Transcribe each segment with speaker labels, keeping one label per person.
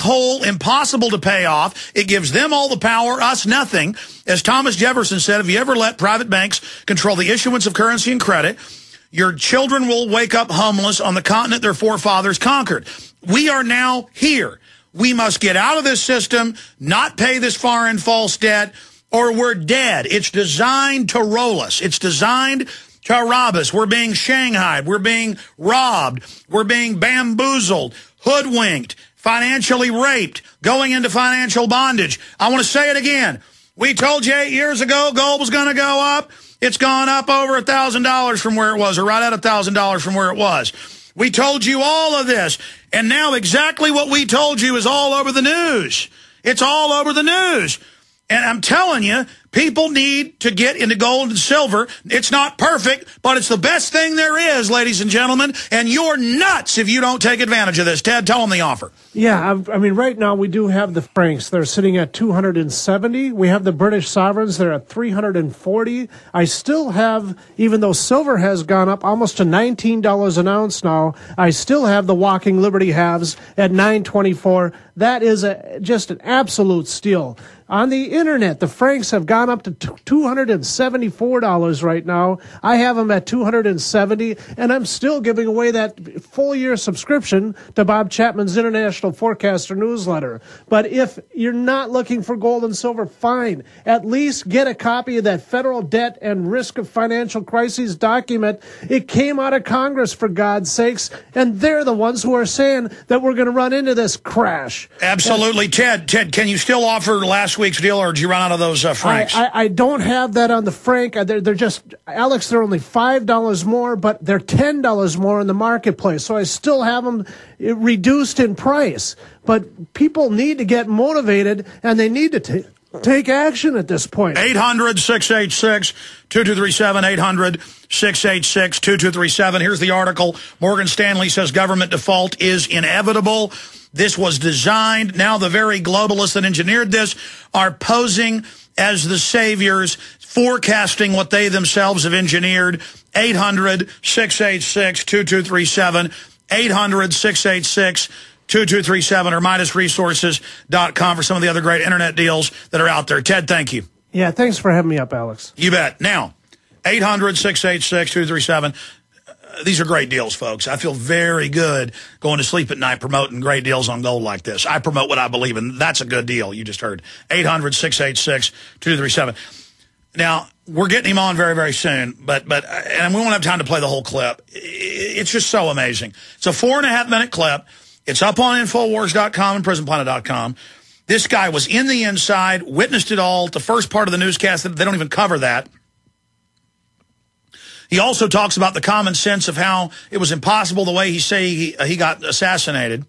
Speaker 1: hole impossible to pay off. It gives them all the power, us nothing. As Thomas Jefferson said, if you ever let private banks control the issuance of currency and credit, your children will wake up homeless on the continent their forefathers conquered. We are now here. We must get out of this system, not pay this foreign false debt, or we're dead. It's designed to roll us. It's designed to rob us. We're being shanghaied. We're being robbed. We're being bamboozled, hoodwinked, financially raped, going into financial bondage. I want to say it again. We told you 8 years ago gold was going to go up. It's gone up over $1,000 from where it was, or right at $1,000 from where it was. We told you all of this, and now exactly what we told you is all over the news. It's all over the news. And I'm telling you, people need to get into gold and silver. It's not perfect, but it's the best thing there is, ladies and gentlemen. And you're nuts if you don't take advantage of this. Ted, tell them the offer.
Speaker 2: Yeah, I mean, right now we do have the francs. They're sitting at 270. We have the British sovereigns. They're at 340. I still have, even though silver has gone up almost to $19 an ounce now, I still have the Walking Liberty halves at $9.24. That is just an absolute steal. On the internet, the francs have gone up to $274 right now. I have them at $270, and I'm still giving away that full-year subscription to Bob Chapman's International Forecaster newsletter. But if you're not looking for gold and silver, fine. At least get a copy of that Federal Debt and Risk of Financial Crises document. It came out of Congress, for God's sakes, and they're the ones who are saying that we're going to run into this crash.
Speaker 1: Absolutely. Ted, can you still offer last week's deal, or did you run out of those francs?
Speaker 2: I don't have that on the franc. They're just, Alex, they're only $5 more, but they're $10 more in the marketplace. So I still have them reduced in price. But people need to get motivated, and they need to take action at this point.
Speaker 1: 800-686-2237, 800-686-2237. Here's the article. Morgan Stanley says government default is inevitable. This was designed. Now the very globalists that engineered this are posing as the saviors, forecasting what they themselves have engineered. 800-686-2237, 800-686-2237, or MidasResources.com for some of the other great internet deals that are out there. Ted, thank you.
Speaker 2: Yeah, thanks for having me up, Alex.
Speaker 1: You bet. Now, 800-686-2237. These are great deals, folks. I feel very good going to sleep at night promoting great deals on gold like this. I promote what I believe in. That's a good deal. You just heard. 800-686-2237. Now, we're getting him on very, very soon, but and we won't have time to play the whole clip. It's just so amazing. It's a 4.5-minute clip. It's up on Infowars.com and PrisonPlanet.com. This guy was in the inside, witnessed it all. The first part of the newscast, they don't even cover that. He also talks about the common sense of how it was impossible the way he got assassinated.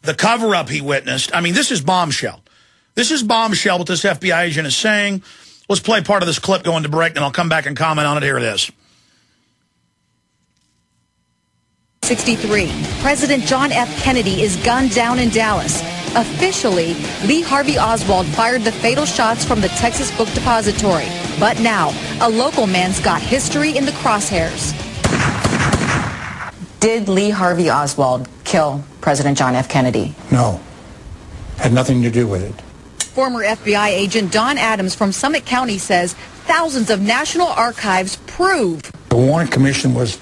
Speaker 1: The cover-up he witnessed. I mean, this is bombshell. This is bombshell what this FBI agent is saying. Let's play part of this clip going to break, and I'll come back and comment on it. Here it is.
Speaker 3: 63. President John F. Kennedy is gunned down in Dallas. Officially, Lee Harvey Oswald fired the fatal shots from the Texas Book Depository. But now, a local man's got history in the crosshairs.
Speaker 4: Did Lee Harvey Oswald kill President John F. Kennedy?
Speaker 5: No. Had nothing to do with it.
Speaker 3: Former FBI agent Don Adams from Summit County says thousands of National Archives prove
Speaker 5: The Warren Commission was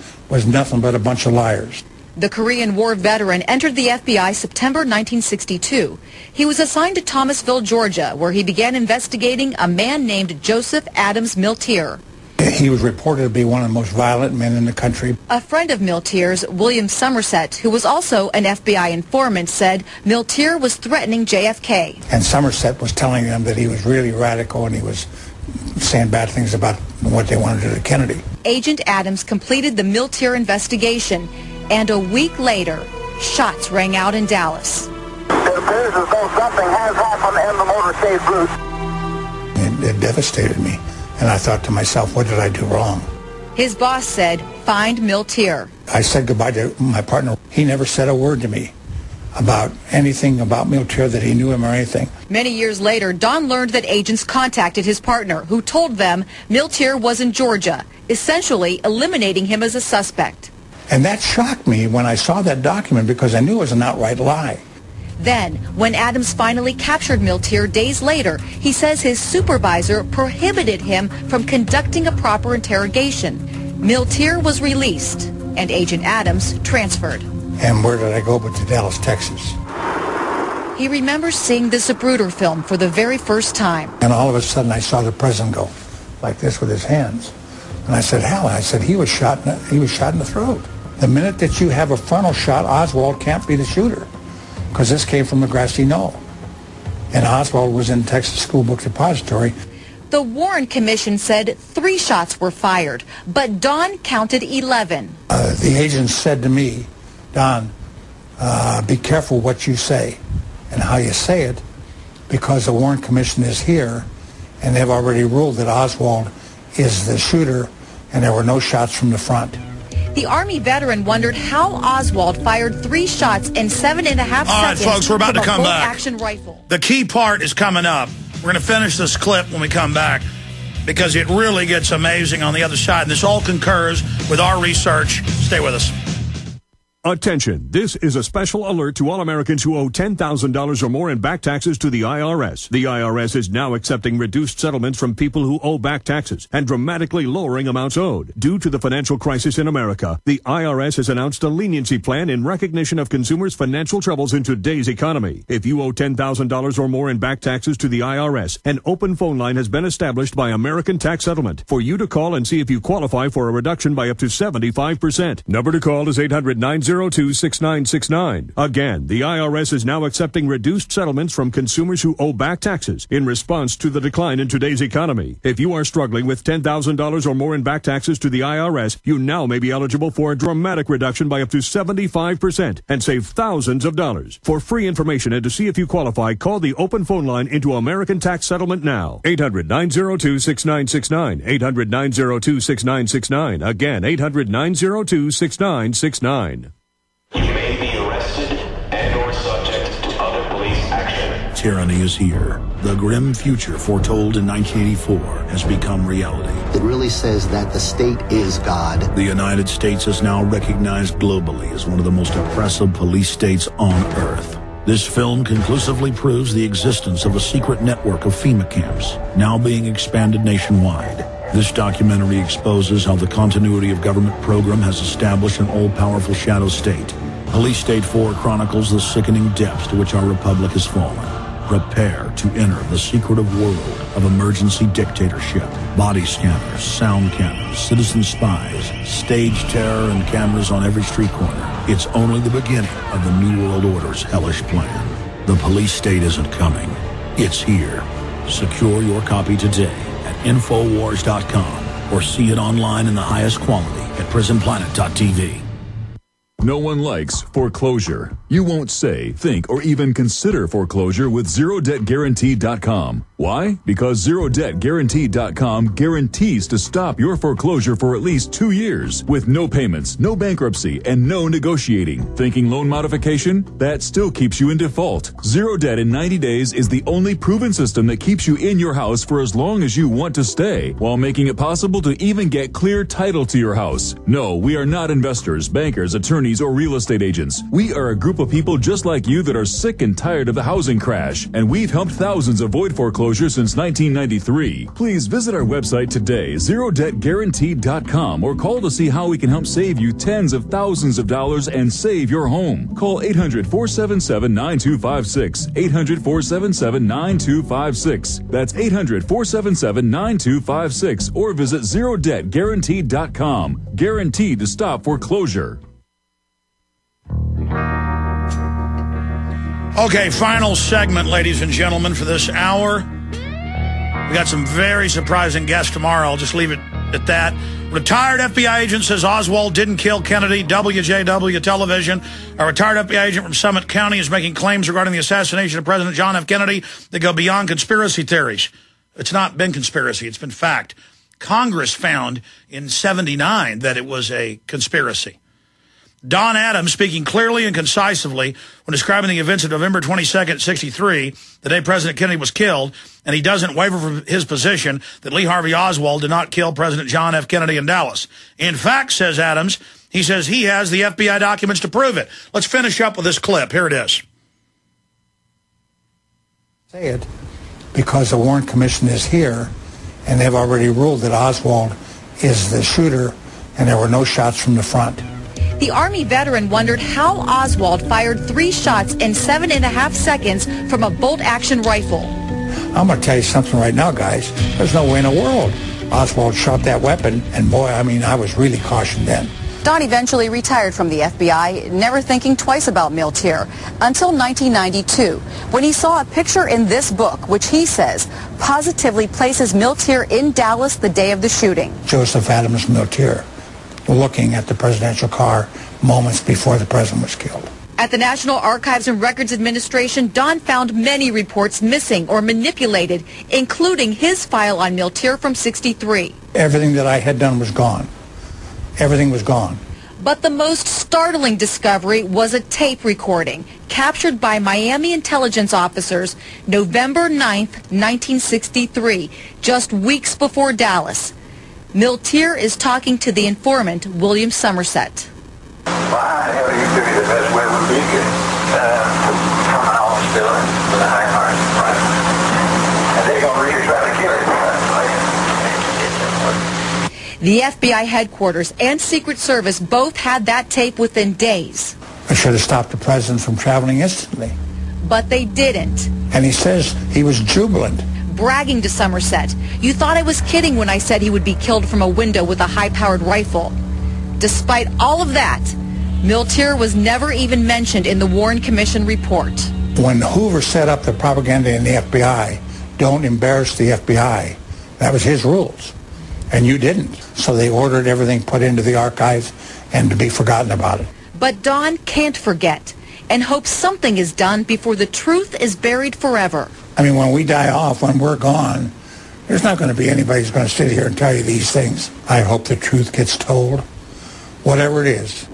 Speaker 5: nothing but a bunch of liars.
Speaker 3: The Korean War veteran entered the FBI September 1962. He was assigned to Thomasville, Georgia, where he began investigating a man named Joseph Adams Miltier.
Speaker 5: He was reported to be one of the most violent men in the country.
Speaker 3: A friend of Miltier's, William Somerset, who was also an FBI informant, said Miltier was threatening JFK.
Speaker 5: And Somerset was telling them that he was really radical and he was saying bad things about what they wanted to do to Kennedy.
Speaker 3: Agent Adams completed the Miltier investigation, and a week later, shots rang out in Dallas.
Speaker 6: It appears as though something has happened in the motorcade route.
Speaker 5: It devastated me, and I thought to myself, what did I do wrong?
Speaker 3: His boss said, find Miltier.
Speaker 5: I said goodbye to my partner. He never said a word to me about anything about Miltier, that he knew him or anything.
Speaker 3: Many years later, Don learned that agents contacted his partner, who told them Miltier was in Georgia, essentially eliminating him as a suspect.
Speaker 5: And that shocked me when I saw that document, because I knew it was an outright lie.
Speaker 3: Then, when Adams finally captured Miltier days later, he says his supervisor prohibited him from conducting a proper interrogation. Miltier was released, and Agent Adams transferred.
Speaker 5: And where did I go but to Dallas, Texas?
Speaker 3: He remembers seeing the Zapruder film for the very first time.
Speaker 5: And all of a sudden I saw the president go like this with his hands. And I said, "Hal," I said, he was shot in the throat. The minute that you have a frontal shot, Oswald can't be the shooter, because this came from the grassy knoll. And Oswald was in Texas School Book Depository.
Speaker 3: The Warren Commission said 3 shots were fired, but Don counted 11.
Speaker 5: The agent said to me, "Don, be careful what you say and how you say it, because the Warren Commission is here, and they've already ruled that Oswald is the shooter, and there were no shots from the front."
Speaker 3: The Army veteran wondered how Oswald fired 3 shots in 7.5 seconds.
Speaker 1: All right, folks, we're about to come back.
Speaker 3: Action rifle.
Speaker 1: The key part is coming up. We're going to finish this clip when we come back, because it really gets amazing on the other side. And this all concurs with our research. Stay with us.
Speaker 7: Attention, this is a special alert to all Americans who owe $10,000 or more in back taxes to the IRS. The IRS is now accepting reduced settlements from people who owe back taxes and dramatically lowering amounts owed. Due to the financial crisis in America, the IRS has announced a leniency plan in recognition of consumers' financial troubles in today's economy. If you owe $10,000 or more in back taxes to the IRS, an open phone line has been established by American Tax Settlement for you to call and see if you qualify for a reduction by up to 75%. Number to call is 800-902-6969. Again, the IRS is now accepting reduced settlements from consumers who owe back taxes in response to the decline in today's economy. If you are struggling with $10,000 or more in back taxes to the IRS, you now may be eligible for a dramatic reduction by up to 75% and save thousands of dollars. For free information and to see if you qualify, call the open phone line into American Tax Settlement now. 800-902-6969. 800-902-6969. Again, 800-902-6969.
Speaker 8: You may be arrested and or subject to other police action.
Speaker 9: Tyranny is here. The grim future foretold in 1984 has become reality.
Speaker 10: It really says that the state is God.
Speaker 9: The United States is now recognized globally as one of the most oppressive police states on earth. This film conclusively proves the existence of a secret network of FEMA camps, now being expanded nationwide. This documentary exposes how the continuity of government program has established an all-powerful shadow state. Police State 4 chronicles the sickening depths to which our republic has fallen. Prepare to enter the secretive world of emergency dictatorship. Body scanners, sound cannons, citizen spies, stage terror, and cameras on every street corner. It's only the beginning of the New World Order's hellish plan. The police state isn't coming. It's here. Secure your copy today at Infowars.com or see it online in the highest quality at PrisonPlanet.tv.
Speaker 11: No one likes foreclosure. You won't say, think, or even consider foreclosure with ZeroDebtGuarantee.com. Why? Because ZeroDebtGuarantee.com guarantees to stop your foreclosure for at least 2 years with no payments, no bankruptcy, and no negotiating. Thinking loan modification? That still keeps you in default. Zero Debt in 90 days is the only proven system that keeps you in your house for as long as you want to stay, while making it possible to even get clear title to your house. No, we are not investors, bankers, attorneys, or real estate agents. We are a group of people just like you that are sick and tired of the housing crash, and we've helped thousands avoid foreclosure since 1993. Please visit our website today, ZeroDebtGuarantee.com, or call to see how we can help save you tens of thousands of dollars and save your home. Call 800-477-9256. 800-477-9256. That's 800-477-9256, or visit ZeroDebtGuarantee.com. Guaranteed to stop foreclosure.
Speaker 1: Okay, final segment, ladies and gentlemen, for this hour. We got some very surprising guests tomorrow. I'll just leave it at that. Retired FBI agent says Oswald didn't kill Kennedy. WJW television. A retired FBI agent from Summit County is making claims regarding the assassination of President John F. Kennedy that go beyond conspiracy theories. It's not been conspiracy. It's been fact. Congress found in '79 that it was a conspiracy. Don Adams speaking clearly and concisely when describing the events of November 22nd, '63, the day President Kennedy was killed, and he doesn't waver from his position that Lee Harvey Oswald did not kill President John F. Kennedy in Dallas. In fact, says Adams, he says he has the FBI documents to prove it. Let's finish up with this clip. Here it is.
Speaker 5: Say it because the Warren Commission is here, and they've already ruled that Oswald is the shooter, and there were no shots from the front.
Speaker 3: The Army veteran wondered how Oswald fired 3 shots in 7.5 seconds from a bolt-action rifle.
Speaker 5: I'm going to tell you something right now, guys. There's no way in the world Oswald shot that weapon, and boy, I mean, I was really cautioned then.
Speaker 4: Don eventually retired from the FBI, never thinking twice about Miltier, until 1992, when he saw a picture in this book, which he says positively places Miltier in Dallas the day of the shooting.
Speaker 5: Joseph Adams Miltier, looking at the presidential car moments before the president was killed.
Speaker 3: At the National Archives and Records Administration, Don found many reports missing or manipulated, including his file on Miltier from '63.
Speaker 5: Everything that I had done was gone. Everything was gone.
Speaker 3: But the most startling discovery was a tape recording captured by Miami intelligence officers November 9th, 1963, just weeks before Dallas. Miltier is talking to the informant, William Somerset.
Speaker 6: Why the hell you do the best way would be to come out still with a high heart, right? And they're going to really try to kill it.
Speaker 3: The FBI headquarters and Secret Service both had that tape within days.
Speaker 5: I should have stopped the president from traveling instantly.
Speaker 3: But they didn't.
Speaker 5: And he says he was jubilant.
Speaker 3: Bragging to Somerset, "You thought I was kidding when I said he would be killed from a window with a high-powered rifle." Despite all of that, Miltier was never even mentioned in the Warren Commission report.
Speaker 5: When Hoover set up the propaganda in the FBI, don't embarrass the FBI, that was his rules. And you didn't. So they ordered everything put into the archives and to be forgotten about it.
Speaker 3: But Don can't forget and hopes something is done before the truth is buried forever.
Speaker 5: I mean, when we die off, when we're gone, there's not going to be anybody who's going to sit here and tell you these things. I hope the truth gets told, whatever it is.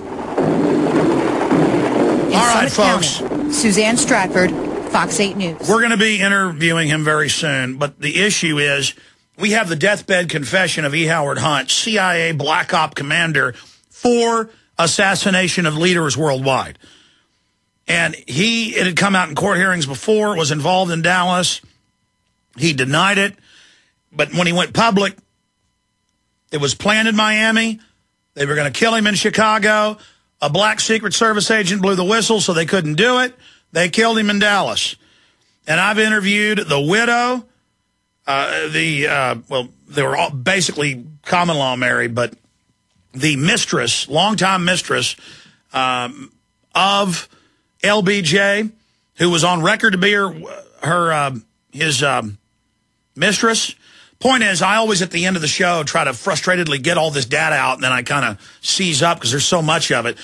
Speaker 1: All right, folks.
Speaker 3: County, Suzanne Stratford, Fox 8 News.
Speaker 1: We're going to be interviewing him very soon, but the issue is we have the deathbed confession of E. Howard Hunt, CIA Black Op commander for assassination of leaders worldwide. And it had come out in court hearings before, was involved in Dallas. He denied it. But when he went public, it was planned in Miami. They were going to kill him in Chicago. A black Secret Service agent blew the whistle, so they couldn't do it. They killed him in Dallas. And I've interviewed the widow, well, they were all basically common law married, but the mistress, longtime mistress of LBJ, who was on record to be his mistress. Point is, I always at the end of the show try to frustratedly get all this data out, and then I kind of seize up because there's so much of it.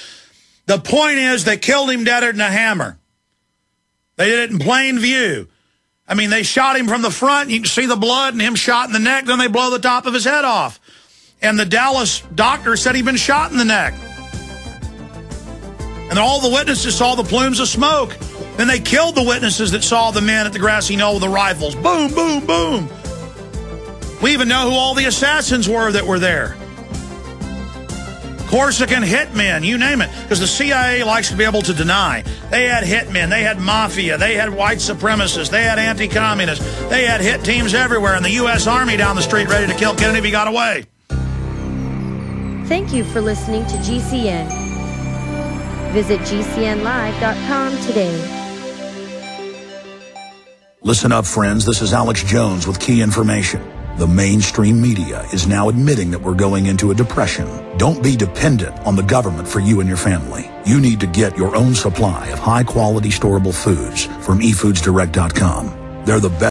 Speaker 1: The point is, they killed him deader than a hammer. They did it in plain view. I mean, they shot him from the front. You can see the blood and him shot in the neck. Then they blow the top of his head off. And the Dallas doctor said he'd been shot in the neck. And all the witnesses saw the plumes of smoke. Then they killed the witnesses that saw the men at the grassy knoll with the rifles. Boom, boom, boom. We even know who all the assassins were that were there. Corsican hitmen, you name it. Because the CIA likes to be able to deny. They had hitmen, they had mafia, they had white supremacists, they had anti-communists, they had hit teams everywhere, and the U.S. Army down the street ready to kill Kennedy if he got away.
Speaker 12: Thank you for listening to GCN. Visit GCNlive.com today.
Speaker 9: Listen up, friends. This is Alex Jones with key information. The mainstream media is now admitting that we're going into a depression. Don't be dependent on the government for you and your family. You need to get your own supply of high-quality storable foods from efoodsdirect.com. They're the best.